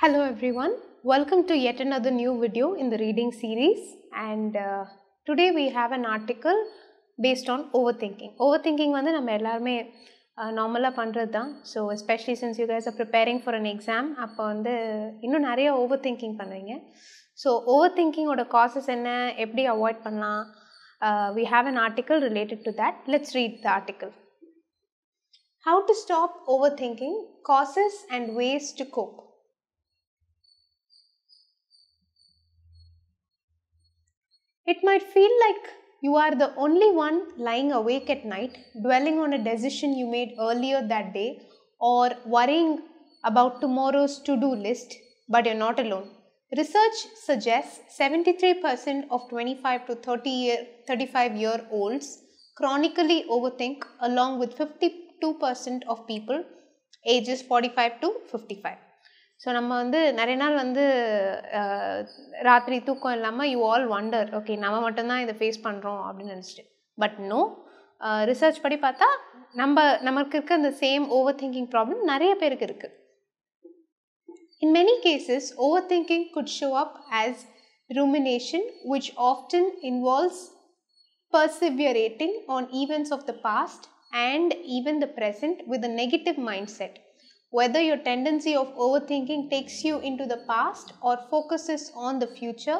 Hello everyone, welcome to yet another new video in the reading series, and today we have an article based on overthinking. Overthinking வந்து நம்ம எல்லாருமே நார்மலாக பண்ணுறது தான். So especially since you guys are preparing for an exam, அப்போ வந்து இன்னும் நிறைய ஓவர் திங்கிங் பண்ணுவீங்க. ஸோ ஓவர் திங்கிங்கோட காசஸ் என்ன, எப்படி அவாய்ட் பண்ணலாம், we have an article related to that. Let's read the article. How to stop overthinking, causes and ways to cope. It might feel like you are the only one lying awake at night, dwelling on a decision you made earlier that day, or worrying about tomorrow's to-do list, but you're not alone. Research suggests 73% of 25 to 35-year-olds chronically overthink, along with 52% of people ages 45 to 55. So நம்ம வந்து நிறைய நாள் வந்து ராத்திரி தூக்கம் இல்லாமல் you all wonder, okay நம்ம மட்டும்தான் இதை ஃபேஸ் பண்ணுறோம் அப்படின்னு நினச்சிட்டு. பட் நோ, ரிசர்ச் படி பார்த்தா நமக்கு இருக்க அந்த சேம் ஓவர் திங்கிங் ப்ராப்ளம் நிறைய பேருக்கு இருக்குது. In many cases, overthinking could show up as rumination, which often involves perseverating on events of the past and even the present with a negative mindset. Whether your tendency of overthinking takes you into the past or focuses on the future,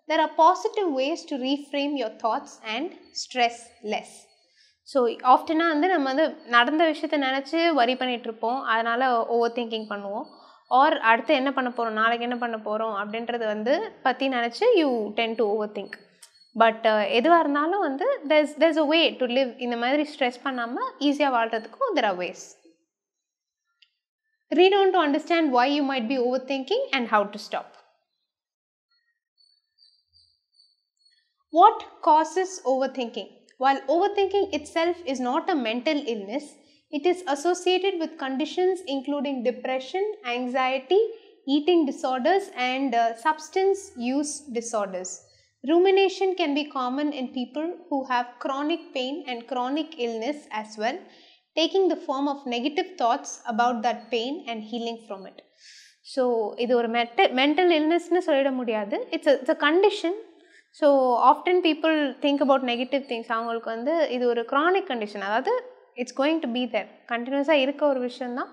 there are positive ways to reframe your thoughts and stress less. So ஆஃப்டனாக வந்து நம்ம வந்து நடந்த விஷயத்த நினச்சி வரி பண்ணிகிட்ருப்போம், அதனால் over thinking பண்ணுவோம். ஆர் அடுத்து என்ன பண்ண போகிறோம், நாளைக்கு என்ன பண்ண போகிறோம் அப்படின்றது வந்து பற்றி நினச்சி you ten to over think. But எதுவாக இருந்தாலும் வந்து there's a way to live. இந்த மாதிரி ஸ்ட்ரெஸ் பண்ணாமல் ஈஸியாக வாழ்கிறதுக்கும் there are ways. Read on to understand why you might be overthinking and how to stop. What causes overthinking? While overthinking itself is not a mental illness, it is associated with conditions including depression, anxiety, eating disorders, and substance use disorders. Rumination can be common in people who have chronic pain and chronic illness as well, taking the form of negative thoughts about that pain and healing from it. So இது ஒரு mental இல்னஸ்ன்னு சொல்லிட முடியாது, it's a condition. So often people think about negative things. அவங்களுக்கு வந்து இது ஒரு chronic condition, அதாவது it's going to be there, கண்டினியூஸாக இருக்க ஒரு விஷயந்தான்.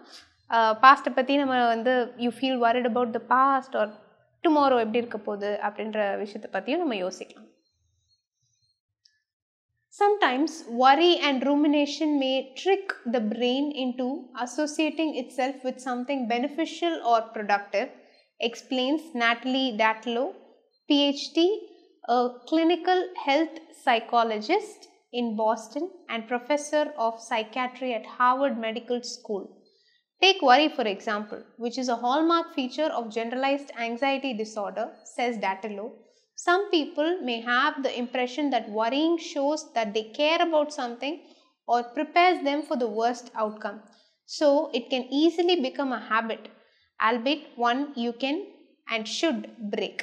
பாஸ்ட்டை பற்றி நம்ம வந்து you feel worried about the past or tomorrow எப்படி இருக்க போகுது அப்படின்ற விஷயத்தை பற்றியும் நம்ம யோசிக்கலாம். Sometimes worry and rumination may trick the brain into associating itself with something beneficial or productive, explains Natalie Datlow, PhD, a clinical health psychologist in Boston and professor of psychiatry at Harvard Medical School. Take worry for example, which is a hallmark feature of generalized anxiety disorder, says Datlow. Some people may have the impression that worrying shows that they care about something or prepares them for the worst outcome. So it can easily become a habit, albeit one you can and should break.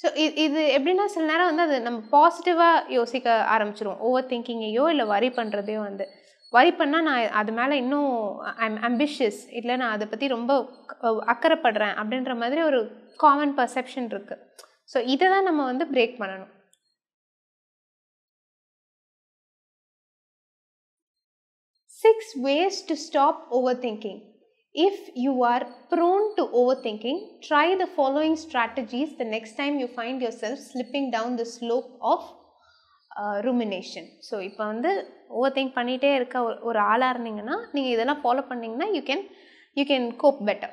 So இது எப்படின்னா சில நேரம் வந்து அது நம்ம பாசிட்டிவாக யோசிக்க ஆரம்பிச்சிருவோம். ஓவர் திங்கிங்கையோ இல்லை வரி பண்ணுறதையோ வந்து வரி பண்ணால் நான் அது மேலே இன்னும் ஐம் அம்பிஷியஸ், இல்லை நான் அதை பற்றி ரொம்ப அக்கறைப்படுறேன் அப்படின்ற மாதிரி ஒரு காமன் பர்செப்ஷன் இருக்குது. ஸோ இதை தான் நம்ம வந்து பிரேக் பண்ணணும். Six ways to stop overthinking. If you are prone to overthinking, try the following strategies the next time you find yourself slipping down the slope of rumination. So இப்போ வந்து over think பண்ணிகிட்டே இருக்க ஒரு ஆளாக இருந்தீங்கன்னா நீங்கள் இதெல்லாம் ஃபாலோ பண்ணிங்கன்னா you can cope better.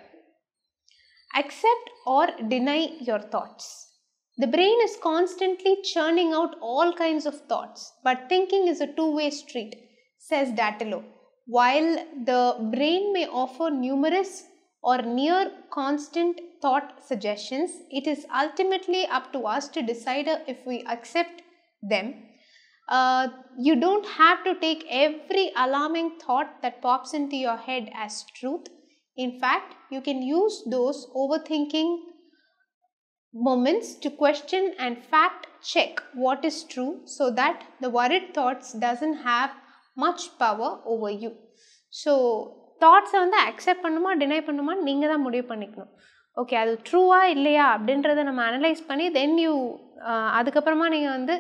Accept or deny your thoughts. The brain is constantly churning out all kinds of thoughts, but thinking is a two-way street, says Datlow. While the brain may offer numerous or near constant thought suggestions, it is ultimately up to us to decide if we accept them. You don't have to take every alarming thought that pops into your head as truth. In fact, you can use those overthinking moments to question and fact check what is true, so that the worried thoughts doesn't have much power over you. So தாட்ஸை வந்து accept பண்ணுமா deny பண்ணுமா நீங்கள் தான் முடிவு பண்ணிக்கணும். Okay அது ட்ரூவா இல்லையா அப்படின்றத நம்ம அனலைஸ் பண்ணி தென் யூ அதுக்கப்புறமா நீங்கள் வந்து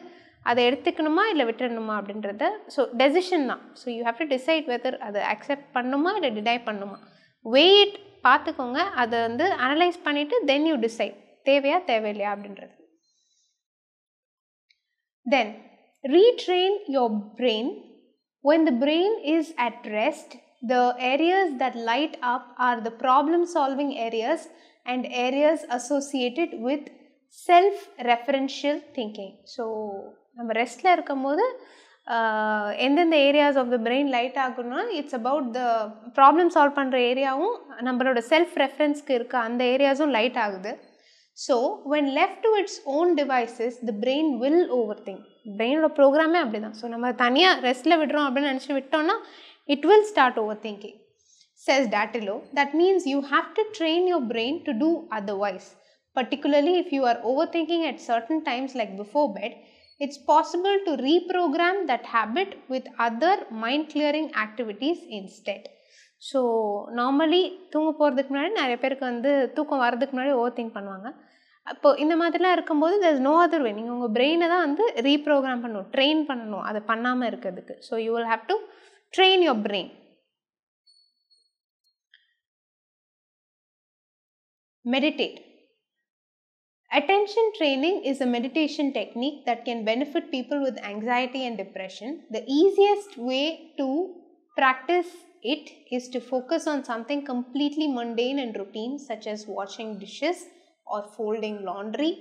அதை எடுத்துக்கணுமா இல்லை விட்டுடணுமா அப்படின்றத ஸோ டெசிஷன் தான். So you have to decide whether அதை அக்செப்ட் பண்ணணுமா இல்லை டினை பண்ணணுமா, வெயிட் பார்த்துக்கோங்க, அதை வந்து அனலைஸ் பண்ணிவிட்டு தென் யூ டிசைட் தேவையா தேவையில்லையா அப்படின்றது. Then retrain your brain. When the brain is at rest, the areas that light up are the problem solving areas and areas associated with self referential thinking. So நம்ம ரெஸ்ட்டில் இருக்கும்போது எந்தெந்த areas of the brain light ஆகும்னா it's about the problem solve பண்ணுற ஏரியாவும் நம்மளோட self ரெஃபரன்ஸ்க்கு இருக்க அந்த ஏரியாஸும் லைட் ஆகுது. So when left to its own devices, the brain will overthink. பிரெயினோட ப்ரோக்ராமே அப்படி தான். ஸோ நம்ம தனியாக ரெஸ்ட்டில் விடுறோம் அப்படின்னு நினச்சி விட்டோம்னா it will start overthinking. Says Dattilo, that means you have to train your brain to do otherwise. Particularly if you are overthinking at certain times like before bed, it's possible to reprogram that habit with other mind clearing activities instead. So normally தூங்க போகிறதுக்கு முன்னாடி நிறைய பேருக்கு வந்து தூக்கம் வர்றதுக்கு முன்னாடி over think பண்ணுவாங்க. அப்போது இந்த மாதிரிலாம் இருக்கும்போது there is no other way. நீங்கள் உங்கள் பிரெயினை தான் வந்து ரீப்ரோக்ராம் பண்ணணும், ட்ரெயின் பண்ணணும் அதை பண்ணாமல் இருக்கிறதுக்கு. So you will have to train your brain. Meditate. Attention training is a meditation technique that can benefit people with anxiety and depression. The easiest way to practice it is to focus on something completely mundane and routine, such as washing dishes or folding laundry.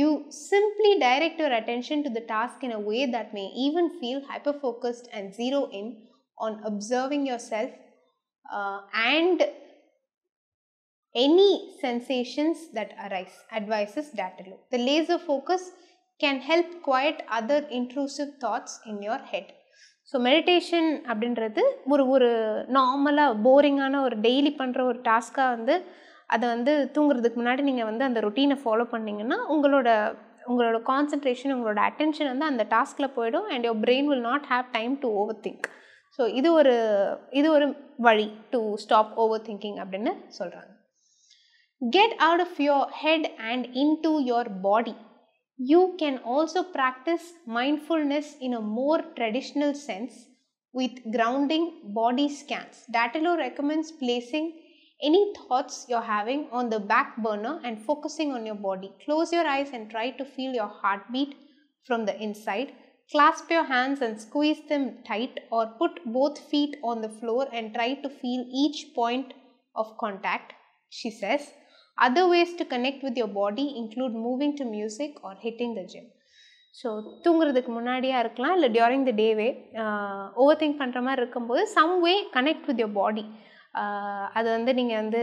You simply direct your attention to the task in a way that may even feel hyper-focused and zero in on observing yourself and any sensations that arise, advises Dattilo. The laser focus can help quiet other intrusive thoughts in your head. So meditation அப்படின்றது ஒரு நார்மலாக போரிங்கான ஒரு daily பண்ணுற ஒரு டாஸ்க்காக வந்து அதை வந்து தூங்குறதுக்கு முன்னாடி நீங்கள் வந்து அந்த ரொட்டீனை ஃபாலோ பண்ணிங்கன்னா உங்களோட கான்சன்ட்ரேஷன், உங்களோட அட்டென்ஷன் வந்து அந்த டாஸ்கில் போயிடும் and your brain will not have time to over think. So இது ஒரு வழி டு ஸ்டாப் ஓவர் திங்கிங் அப்படின்னு சொல்கிறாங்க. Get out of your head and into your body. You can also practice mindfulness in a more traditional sense with grounding body scans. Dattilo recommends placing any thoughts you're having on the back burner and focusing on your body. Close your eyes and try to feel your heartbeat from the inside. Clasp your hands and squeeze them tight, or put both feet on the floor and try to feel each point of contact, she says. Other ways to connect with your body include moving to music or hitting the gym. So தூங்குறதுக்கு முன்னாடியாக இருக்கலாம் இல்லை during the டேவே over think பண்ணுற மாதிரி இருக்கும்போது some way connect with your body. அது வந்து நீங்கள் வந்து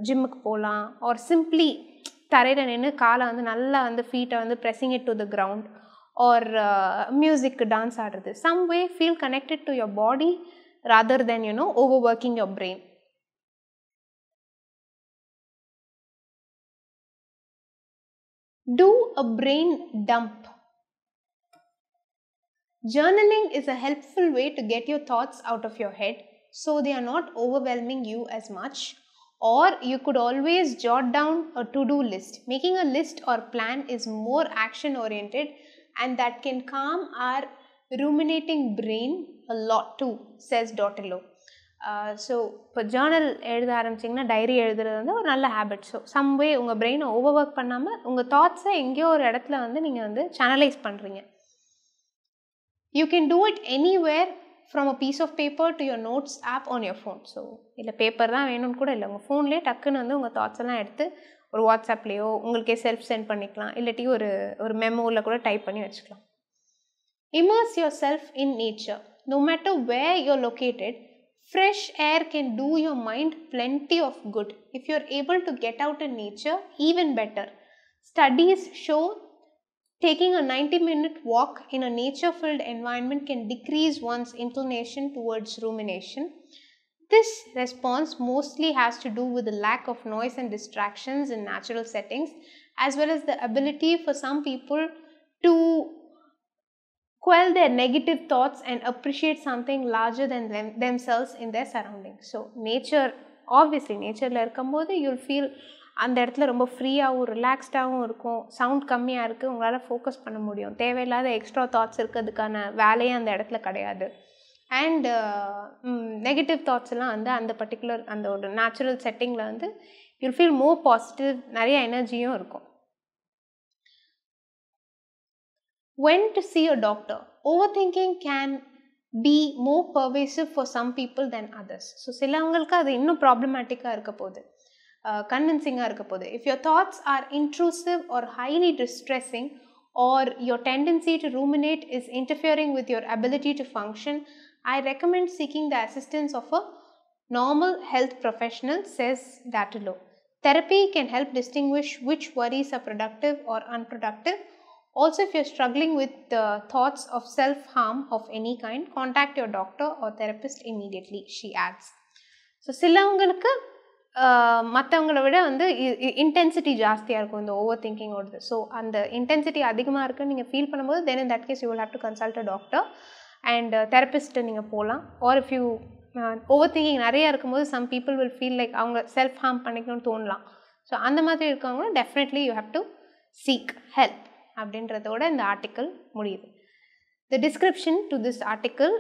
ஜிம்முக்கு போகலாம், ஆர் சிம்ப்ளி தரையில் நின்று காலை வந்து நல்லா வந்து ஃபீட்டை வந்து pressing it to the ground, or மியூசிக்கு டான்ஸ் ஆடுறது. Some way feel connected to your body rather than overworking your brain. Do a brain dump. Journaling is a helpful way to get your thoughts out of your head so they are not overwhelming you as much. Or you could always jot down a to-do list. Making a list or plan is more action-oriented and that can calm our ruminating brain a lot too, says Dattilo. So இப்போ Journal எழுத ஆரம்பிச்சிங்கன்னா diary எழுதுறது வந்து ஒரு நல்ல habit. So someway உங்கள் பிரெயினை over work பண்ணாமல் உங்கள் தாட்ஸை எங்கேயோ ஒரு இடத்துல வந்து நீங்கள் வந்து சேனலைஸ் பண்ணுறீங்க. You can do it anywhere from a piece of paper to your notes app on your phone. So இல்லை பேப்பர் தான் வேணும்னு கூட இல்லை, உங்கள் ஃபோன்லேயே டக்குன்னு வந்து உங்கள் தாட்ஸ் எல்லாம் எடுத்து ஒரு வாட்ஸ்அப்லேயோ உங்களுக்கே செல்ஃப் சென்ட் பண்ணிக்கலாம், இல்லாட்டி ஒரு மெமோவில் கூட டைப் பண்ணி வச்சுக்கலாம். Immerse yourself in nature. No matter where you're located, fresh air can do your mind plenty of good. If you're able to get out in nature, even better. Studies show taking a 90-minute walk in a nature-filled environment can decrease one's inclination towards rumination. This response mostly has to do with the lack of noise and distractions in natural settings, as well as the ability for some people to quell their negative thoughts and appreciate something larger than themselves in their surroundings. So nature, obviously nature la irukumbodhu you'll feel அந்த இடத்துல ரொம்ப ஃப்ரீயாகவும் ரிலாக்ஸ்டாகவும் இருக்கும். Sound கம்மியாக இருக்குது, உங்களால் focus பண்ண முடியும். தேவையில்லாத எக்ஸ்ட்ரா தாட்ஸ் இருக்கிறதுக்கான வேலையே அந்த இடத்துல கிடையாது. அண்ட் நெகட்டிவ் தாட்ஸ் எல்லாம் வந்து அந்த பர்டிகுலர் அந்த ஒரு நேச்சுரல் செட்டிங்கில் வந்து யூல் ஃபீல் மோர் பாசிட்டிவ், நிறைய எனர்ஜியும் இருக்கும். When to see a doctor? Overthinking can be more pervasive for some people than others. So சிலவங்களுக்கு அது இன்னும் ப்ராப்ளமேட்டிக்காக இருக்க போகுது, கன்வின்சிங்காக இருக்க போகுது. If your thoughts are intrusive or highly distressing, or your tendency to ruminate is interfering with your ability to function, I recommend seeking the assistance of a normal health professional, says Dattilo. Therapy can help distinguish which worries are productive or unproductive. Also, if you're struggling with thoughts of self-harm of any kind, contact your doctor or therapist immediately, she adds. So, சிலவங்களுக்கு மற்றவங்கள விட வந்து intensity ஜாஸ்தியாக இருக்கும் இந்த over திங்கிங்கோடது. ஸோ அந்த இன்டென்சிட்டி அதிகமாக இருக்குன்னு நீங்கள் ஃபீல் பண்ணும்போது then in that case you will have to consult a doctor and தெரபிஸ்ட்டை நீங்கள் போகலாம். Or if you overthinking நிறையா இருக்கும்போது some people will feel like அவங்க செல்ஃப் ஹார்ம் பண்ணிக்கணும்னு தோணலாம். ஸோ அந்த மாதிரி இருக்கவங்க definitely you have to seek help அப்படின்றதோட இந்த ஆர்டிக்கல் முடியுது. The description to this article,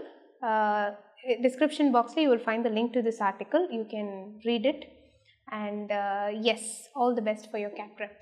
description box you will find the link to this article. You can read it, and yes, all the best for your cat prep.